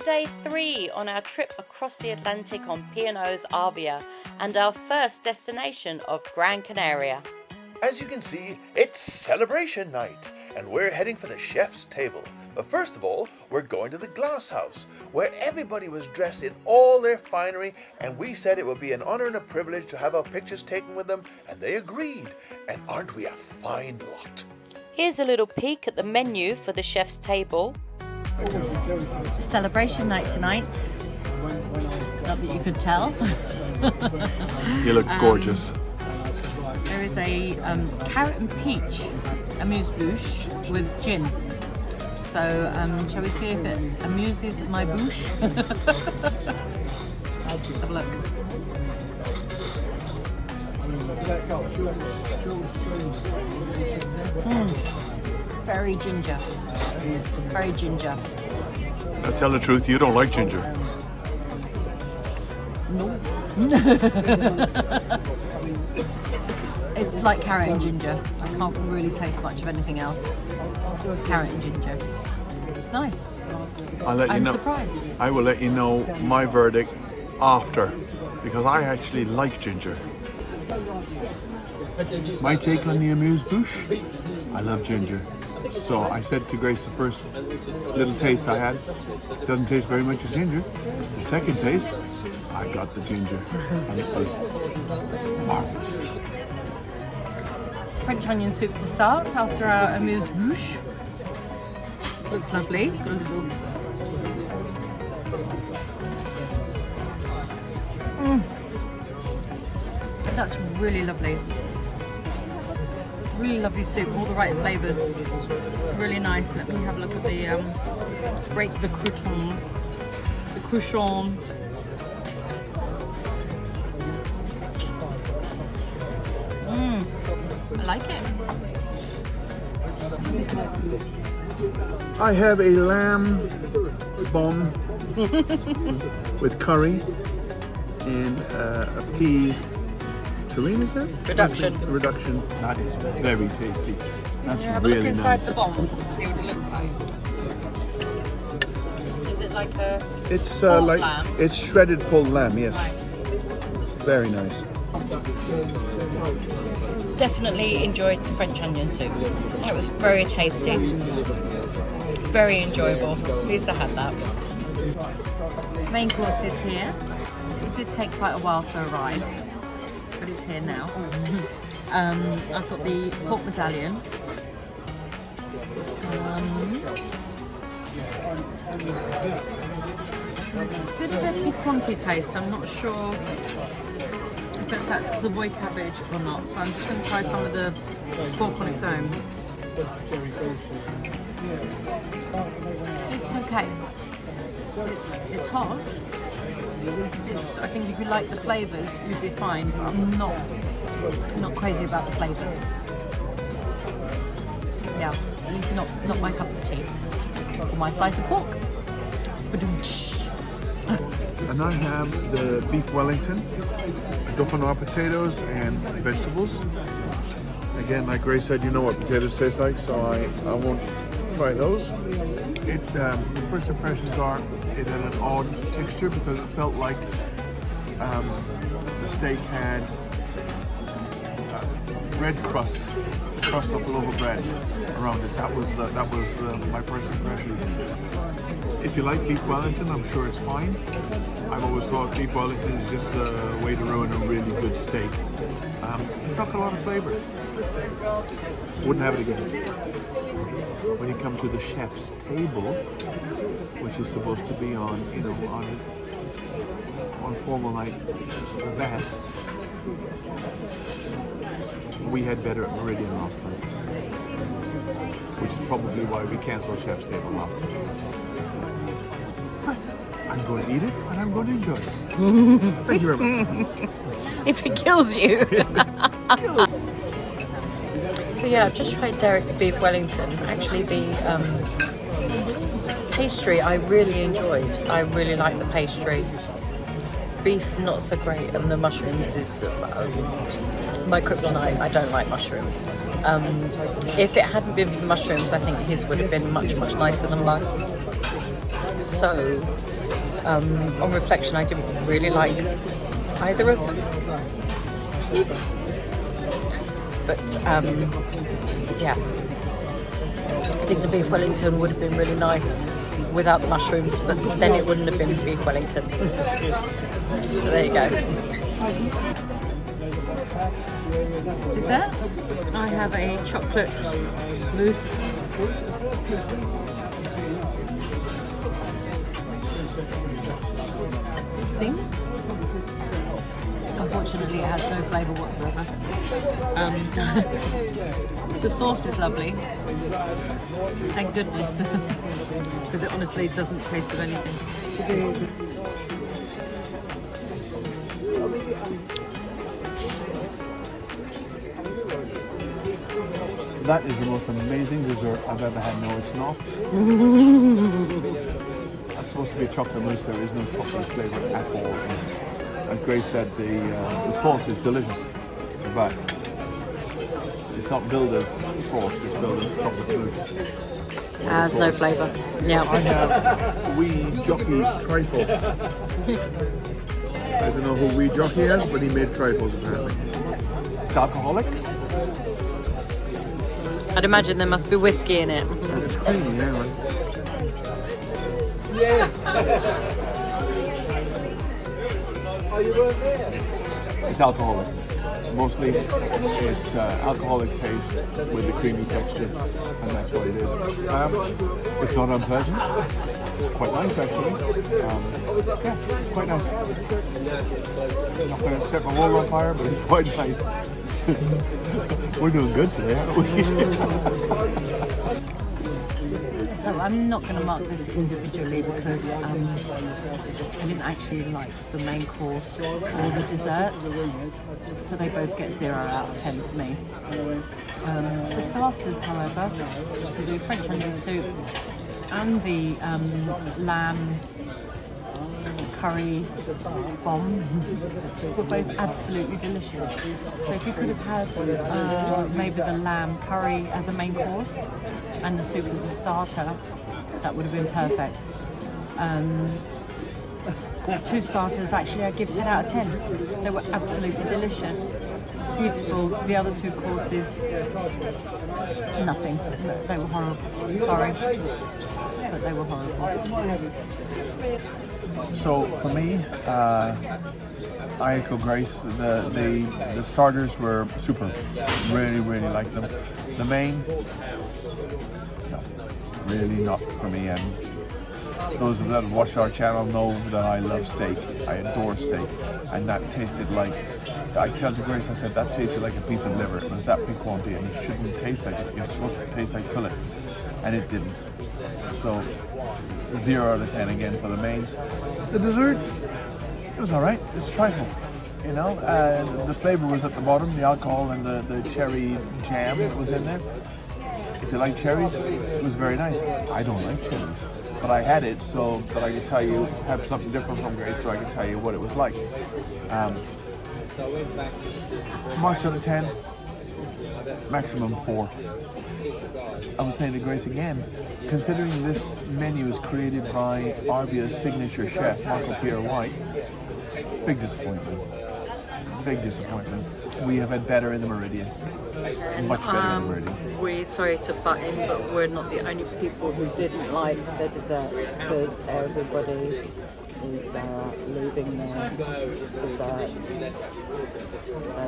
day 3 on our trip across the Atlantic on P&O's Arvia and our first destination of Gran Canaria. As you can see, it's celebration night and we're heading for the chef's table. But first of all, we're going to the glass house where everybody was dressed in all their finery, and we said it would be an honor and a privilege to have our pictures taken with them, and they agreed. And aren't we a fine lot? Here's a little peek at the menu for the chef's table. Celebration night tonight. Not that you could tell. You look gorgeous. There is a carrot and peach amuse-bouche with gin. So shall we see if it amuses my bouche? Let's have a look. Very ginger. Very ginger. Now tell the truth, you don't like ginger. No. It's like carrot and ginger. I can't really taste much of anything else. It's carrot and ginger. It's nice. I'm surprised. I will let you know my verdict after, because I actually like ginger. My take on the amuse-bouche, I love ginger. So I said to Grace the first little taste I had, it doesn't taste very much of ginger. The second taste, I got the ginger, and it was marvelous. French onion soup to start after our amuse-bouche. Looks lovely. Got a little. That's really lovely. Really lovely soup. All the right flavours. Really nice. Let me have a look at the. Let's break the crouton. The crouton. I like it. I have a lamb bomb with curry and a pea terrine, is that? Reduction. That is very tasty. That's have really a look inside nice. the bomb. See what it looks like. Is it like a? It's pulled like lamb? it's shredded pulled lamb. Yes, it's very nice. Definitely enjoyed the French onion soup. It was very tasty. Very enjoyable. Pleased I had that. Main course is here. It did take quite a while to arrive, but it's here now. I've got the pork medallion. Bit of a piquante taste. I'm not sure if it's that Savoy cabbage or not, so I'm just going to try some of the pork on its own. It's okay. It's hot. I think if you like the flavours, you'd be fine. But I'm not crazy about the flavours. Yeah, not my cup of tea. Or my slice of pork. And I have the beef Wellington, dauphinoise potatoes and vegetables. Again, like Grace said, you know what potatoes taste like, so I won't try those. First impressions are it had an odd texture because it felt like the steak had bread crust up a loaf of bread around it. That was my first impression. If you like beef Wellington, I'm sure it's fine. I've always thought beef Wellington is just a way to ruin a really good steak. It's not got a lot of flavor. Wouldn't have it again. When you come to the chef's table, which is supposed to be on formal night the best, we had better at Meridian last time, which is probably why we cancelled chef's table last time. But I'm going to eat it and I'm going to enjoy it. Thank you very much. If it kills you. So yeah, I've just tried Derek's beef Wellington. Actually, the pastry I really enjoyed. I really like the pastry. Beef not so great, and the mushrooms is my kryptonite. I don't like mushrooms. If it hadn't been for the mushrooms, I think his would have been much nicer than mine. So On reflection, I didn't really like either of them. Oops. But yeah, I think the beef Wellington would have been really nice without the mushrooms, but then it wouldn't have been beef Wellington. So there you go. Dessert, I have a chocolate mousse thing. Unfortunately, it has no flavour whatsoever. The sauce is lovely. Thank goodness, because it honestly doesn't taste of anything. That is the most amazing dessert I've ever had. No, it's not. That's supposed to be a chocolate mousse. There is no chocolate flavour at all. And Grace said the sauce is delicious, but it's not billed as sauce. It's billed as chocolate mousse. Has no flavour. Yeah. I have Wee Jockey's trifle. I don't know who Wee Jockey is, but he made trifles apparently. It's alcoholic. I'd imagine there must be whiskey in it. And it's creamy, yeah. It's alcoholic. Mostly it's alcoholic taste with a creamy texture, and that's what it is. It's not unpleasant. It's quite nice actually. Yeah, it's quite nice. I'm not going to set my world on fire, but it's quite nice. We're doing good today, aren't we? So I'm not going to mark this individually because I didn't actually like the main course or the dessert. So they both get 0 out of 10 for me. The starters, however, we do French onion soup and the lamb curry bomb were both absolutely delicious. So if you could have had maybe the lamb curry as a main course and the soup as a starter, that would have been perfect. 2 starters actually I give 10 out of 10. They were absolutely delicious. Beautiful. The other 2 courses, nothing. They were horrible. Sorry, but they were horrible. So for me, I echo Grace. The starters were super. Really, really liked them. The main, no, really not for me. And those that watch our channel know that I love steak. I adore steak, and that tasted like. I tell to Grace, I said that tasted like a piece of liver. It was that big quantity, and it shouldn't taste like it. It's supposed to taste like fillet, and it didn't. So 0 out of 10 again for the mains. The dessert, it was all right. It's trifle, you know. The flavour was at the bottom, the alcohol and the cherry jam that was in there. If you like cherries, it was very nice. I don't like cherries, but I had it so that I could tell you, have something different from Grace, so I could tell you what it was like. Marks out of 10, maximum 4. I was saying to Grace again, considering this menu is created by Arvia's signature chef, Michael Pierre White, big disappointment. Big disappointment. We have had better in the Meridian. Much better in the Meridian. We're sorry to butt in, but we're not the only people who didn't like the dessert because everybody is leaving their dessert. So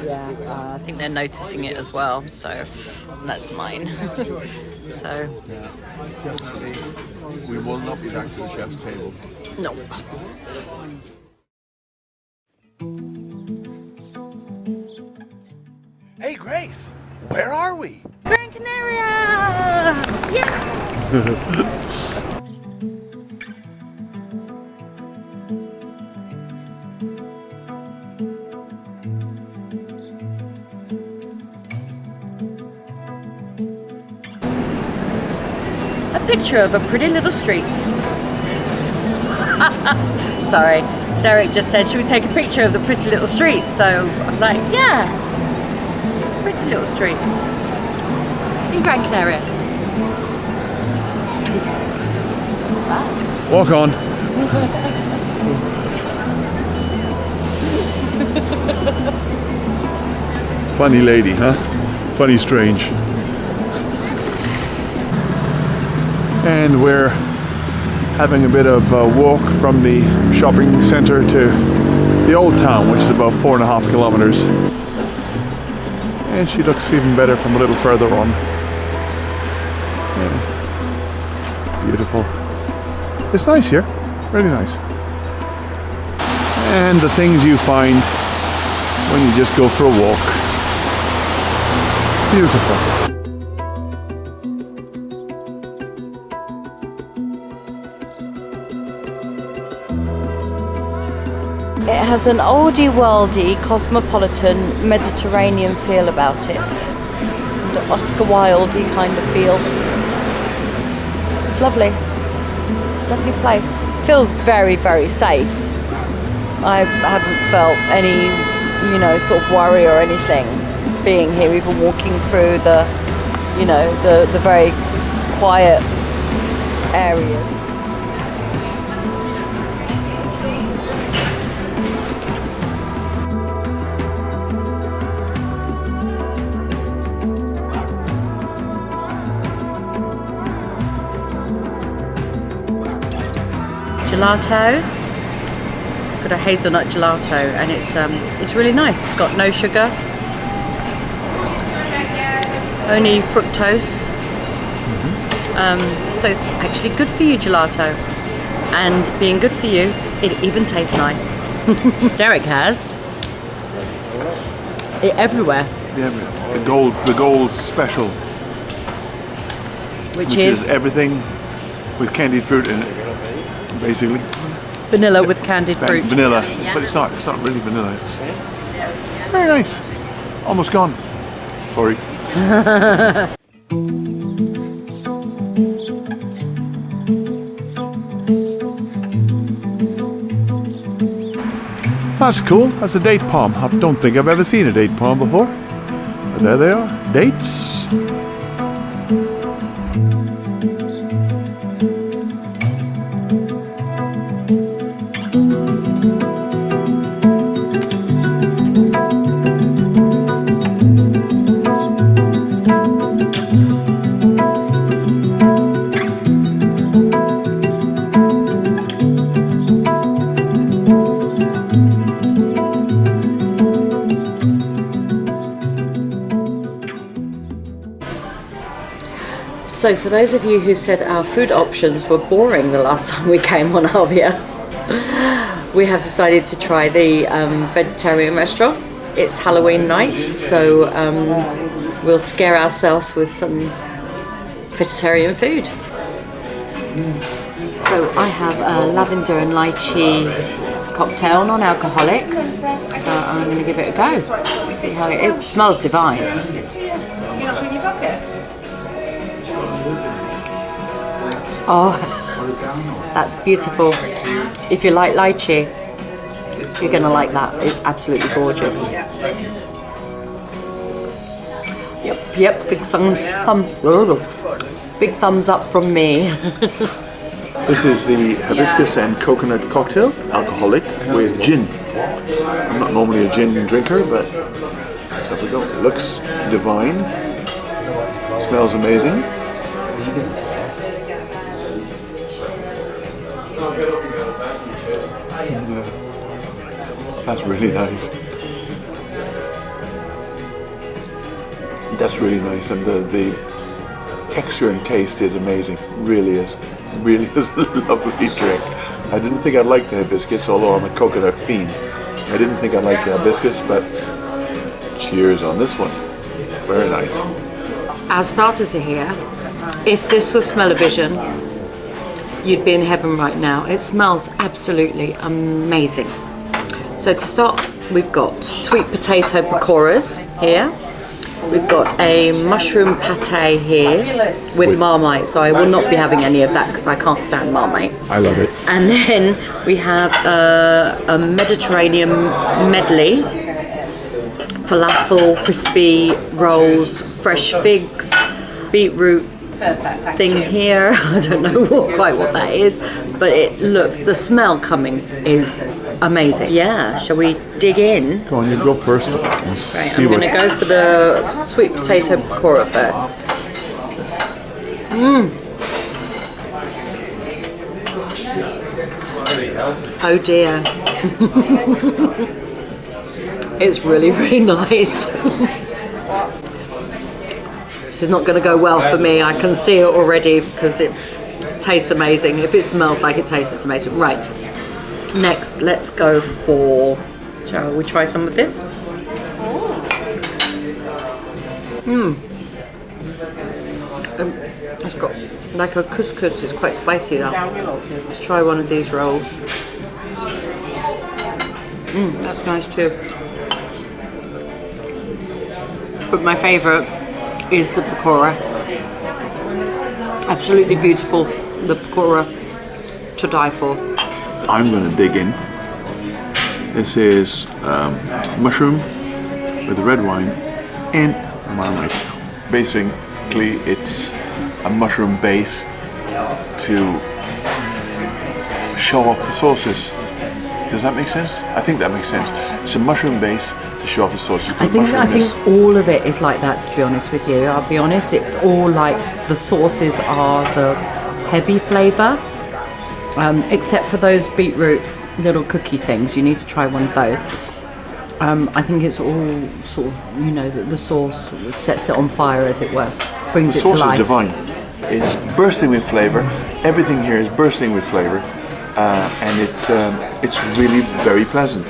yeah, I think they're noticing it as well. So that's mine. So Yeah, definitely. We will not be back to the chef's table. no. Hey, Grace, where are we? Gran Canaria! Yeah! A picture of a pretty little street. Sorry, Derek just said, should we take a picture of the pretty little street? So I'm like, yeah, pretty little street in Gran Canaria. Walk on. Funny lady, huh? Funny strange. And we're having a bit of a walk from the shopping centre to the old town, which is about 4.5 kilometers. And she looks even better from a little further on. Yeah. Beautiful. It's nice here, really nice. And the things you find when you just go for a walk. Beautiful. It has an oldie-worldy, cosmopolitan, Mediterranean feel about it. And an Oscar Wilde-y kind of feel. It's lovely. Lovely place. Feels very, very safe. I haven't felt any, you know, sort of worry or anything being here, even walking through the, you know, the very quiet areas. Gelato. Got a hazelnut gelato, and it's really nice. It's got no sugar, only fructose. So it's actually good for you, gelato. And being good for you, it even tastes nice. Derek has it everywhere. Yeah, the gold special, Which is everything with candied fruit in it, basically. vanilla with candied fruit. Vanilla, but it's not really vanilla. It's very nice. Almost gone. Sorry. That's cool. That's a date palm. I don't think I've ever seen a date palm before. But there they are. Dates. So for those of you who said our food options were boring the last time we came on Arvia, we have decided to try the vegetarian restaurant. It's Halloween night, so we'll scare ourselves with some vegetarian food. So I have a lavender and lychee cocktail, non-alcoholic, so I'm going to give it a go, see how it is. It smells divine. Oh, that's beautiful. If you like lychee, you're going to like that. It's absolutely gorgeous. Yep, big thumbs up from me. This is the hibiscus and coconut cocktail, alcoholic, with gin. I'm not normally a gin drinker, but let's have a go. It looks divine. Smells amazing. That's really nice. That's really nice, and the texture and taste is amazing. Really is a lovely drink. I didn't think I'd like the hibiscus, although I'm a coconut fiend. I didn't think I'd like the hibiscus, but cheers on this one. Very nice. Our starters are here. If this was smell-o-vision, you'd be in heaven right now. It smells absolutely amazing. So to start, we've got sweet potato pakoras here. We've got a mushroom pate here with Marmite, so I will not be having any of that because I can't stand Marmite. I love it. And then we have a Mediterranean medley, falafel, crispy rolls, fresh figs, beetroot, thing here. I don't know quite what that is, but the smell coming is amazing. Yeah, shall we dig in? Go on, you go first. Right, I'm going to go for the sweet potato pakora first. Oh dear. It's really, really nice. This is not going to go well for me. I can see it already because it tastes amazing. If it smells like it tastes, it's amazing. Right. Next, let's go for... Shall we try some of this? It's got like a couscous. It's quite spicy though. Let's try one of these rolls. That's nice too. But my favourite is the pakora. Absolutely beautiful. The pakora to die for. I'm going to dig in. This is mushroom with red wine and marmite. Basically, it's a mushroom base to show off the sauces. Does that make sense? I think that makes sense. It's a mushroom base to show off the sauces. I think all of it is like that, to be honest with you. I'll be honest, it's all like the sauces are the heavy flavour, except for those beetroot little cookie things. You need to try one of those. I think it's all sort of, you know, the sauce sets it on fire, as it were, brings it to life. The sauce is divine. It's bursting with flavour. Everything here is bursting with flavour, and it's really very pleasant.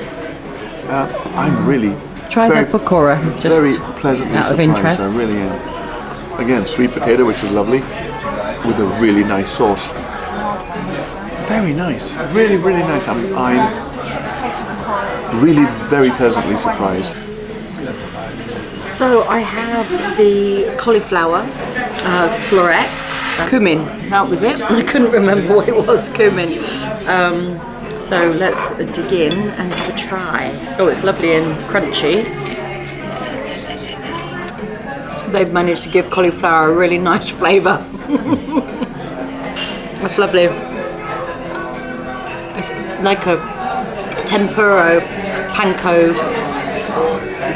I'm really try that pakora, just very pleasantly out of surprised. interest. I really am. Again, sweet potato, which is lovely, with a really nice sauce. Very nice, really, really nice. I'm really very pleasantly surprised. So I have the cauliflower florets, cumin. That was it. I couldn't remember what it was. Cumin. So let's dig in and have a try. Oh, it's lovely and crunchy. They've managed to give cauliflower a really nice flavour. That's lovely. It's like a tempura panko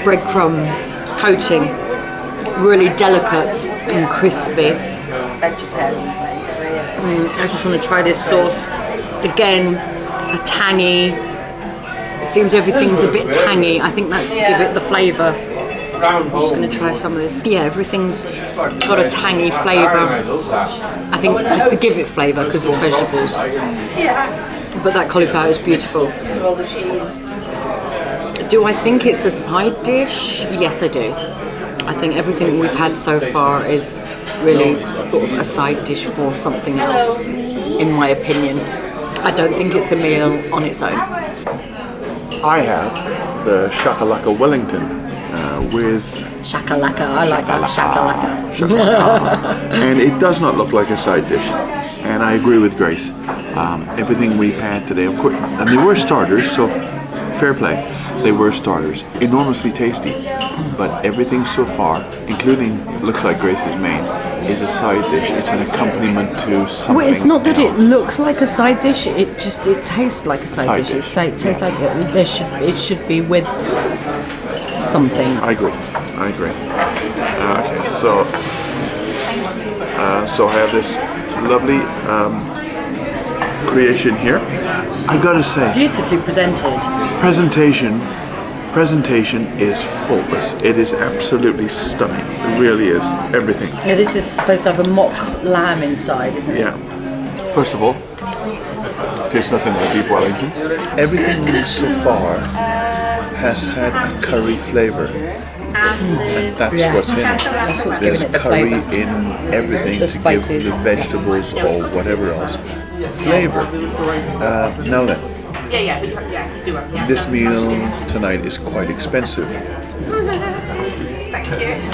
breadcrumb coating. Really delicate and crispy. Vegetarian place, really. I just want to try this sauce. Again, a tangy. It seems everything's a bit tangy. I think that's to give it the flavour. I'm just going to try some of this. Yeah, everything's got a tangy flavour. I think just to give it flavour because it's vegetables. But that cauliflower is beautiful. All the cheese. Do I think it's a side dish? Yes, I do. I think everything we've had so far is really sort of a side dish for something else, in my opinion. I don't think it's a meal on its own. I have the shakalaka Wellington with Shakalaka, I like that. Shakalaka. and it does not look like a side dish. And I agree with Grace. Everything we've had today, of course, and they were starters, so fair play. They were starters, enormously tasty. But everything so far, including looks like Grace's main, is a side dish. It's an accompaniment to something. Well, it's not that else. it looks like a side dish. It tastes like a side dish. It tastes like it should be with something. I agree. Okay, so I have this lovely creation here. I gotta say, Beautifully presented. Presentation is faultless. It is absolutely stunning. It really is. Everything. Yeah, this is supposed to have a mock lamb inside, isn't it? Yeah. First of all, tastes nothing like beef Wellington. Everything so far has had a curry flavour. And that's what's in it. That's what's There's giving it the curry flavour. in everything The to spices. give the vegetables or whatever else flavour. Now then, this meal tonight is quite expensive.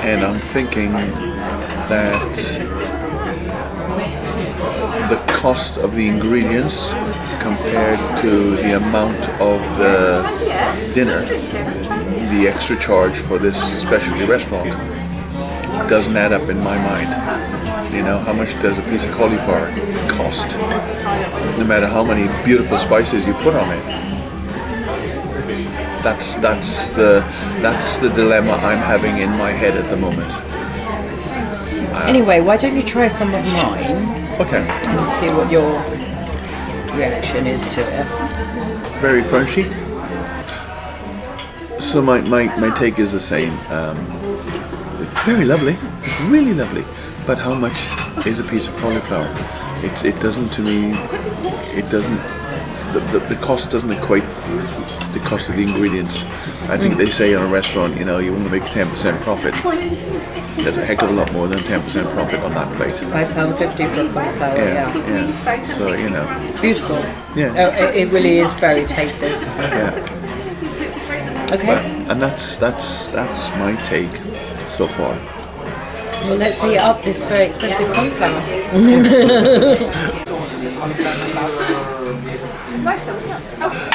And I'm thinking that the cost of the ingredients compared to the amount of the dinner, the extra charge for this specialty restaurant, doesn't add up in my mind. You know, how much does a piece of cauliflower cost? No matter how many beautiful spices you put on it. That's the dilemma I'm having in my head at the moment. Anyway, why don't you try some of mine Okay, and see what your reaction is to it? very crunchy. So my take is the same. Very lovely, really lovely. But how much is a piece of cauliflower? It doesn't, to me, it doesn't, the cost doesn't equate the cost of the ingredients. I think they say in a restaurant, you know, you want to make 10% profit. There's a heck of a lot more than 10% profit on that plate. £5.50 for cauliflower, Yeah. So, you know. Beautiful. Yeah. Oh, it really is very tasty. Yeah. Okay. And that's my take so far. Well, let's eat up this very expensive cauliflower.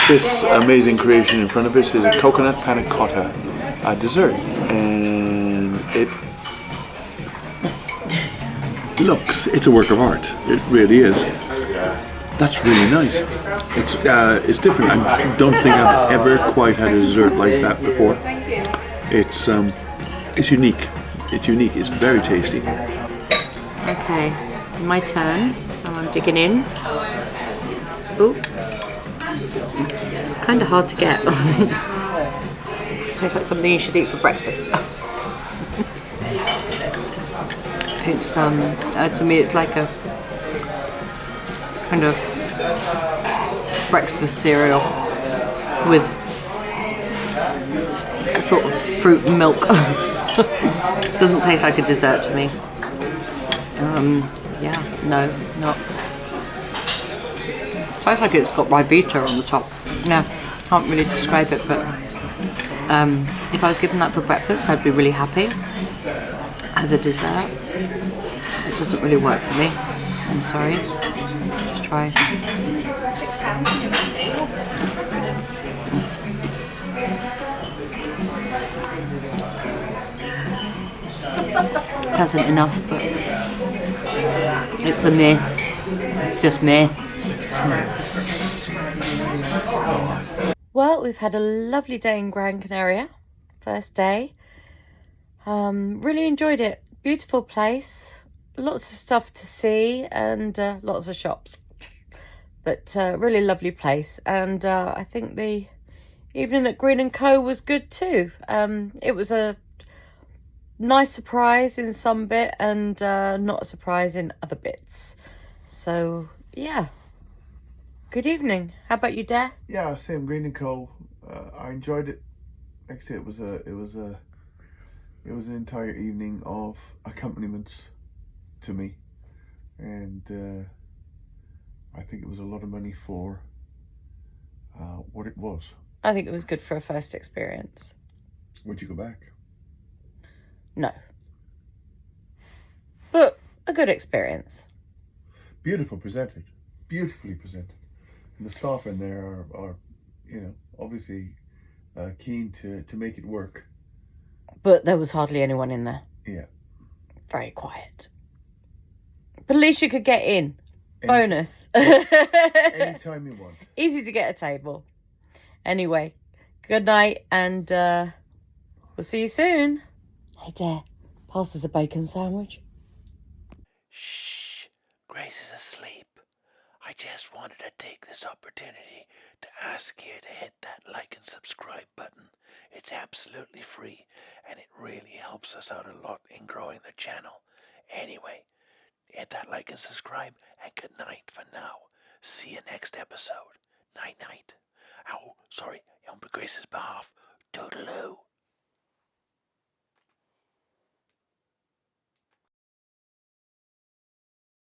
This amazing creation in front of us is a coconut panna cotta dessert, and it's a work of art. It really is. That's really nice. It's different. I don't think I've ever quite had a dessert like that before. It's unique. It's unique. It's very tasty. Okay, my turn. So I'm digging in. Ooh. It's kind of hard to get. Tastes like something you should eat for breakfast. It's to me it's like a kind of breakfast cereal with a sort of fruit and milk. Doesn't taste like a dessert to me. Yeah, no, not. Tastes like it's got Rivita on the top. Yeah, can't really describe it, but if I was given that for breakfast, I'd be really happy. As a dessert, it doesn't really work for me. I'm sorry. Just try. Pleasant enough, but it's a meh. It's just meh. Well, we've had a lovely day in Gran Canaria. First day. Really enjoyed it. Beautiful place. Lots of stuff to see and lots of shops. But really lovely place. And I think the evening at Green & Co was good too. It was a nice surprise in some bit and not a surprise in other bits. So, yeah. Good evening. How about you, Dare? Yeah, same. Green & Co. I enjoyed it. Actually, it was an entire evening of accompaniments to me, and I think it was a lot of money for what it was. I think it was good for a first experience. Would you go back? No. But a good experience. Beautifully presented. And the staff in there are you know, obviously keen to make it work. But there was hardly anyone in there. Yeah. Very quiet. But at least you could get in. Bonus. Anytime you want. Easy to get a table. Anyway, good night and we'll see you soon. Hey, Dare, pass us a bacon sandwich. Shh, Grace is asleep. I just wanted to take this opportunity to ask you to hit that like and subscribe button. It's absolutely free and it really helps us out a lot in growing the channel. Anyway, hit that like and subscribe and good night for now. See you next episode. Night night. Oh, sorry, on Grace's behalf. Toodaloo.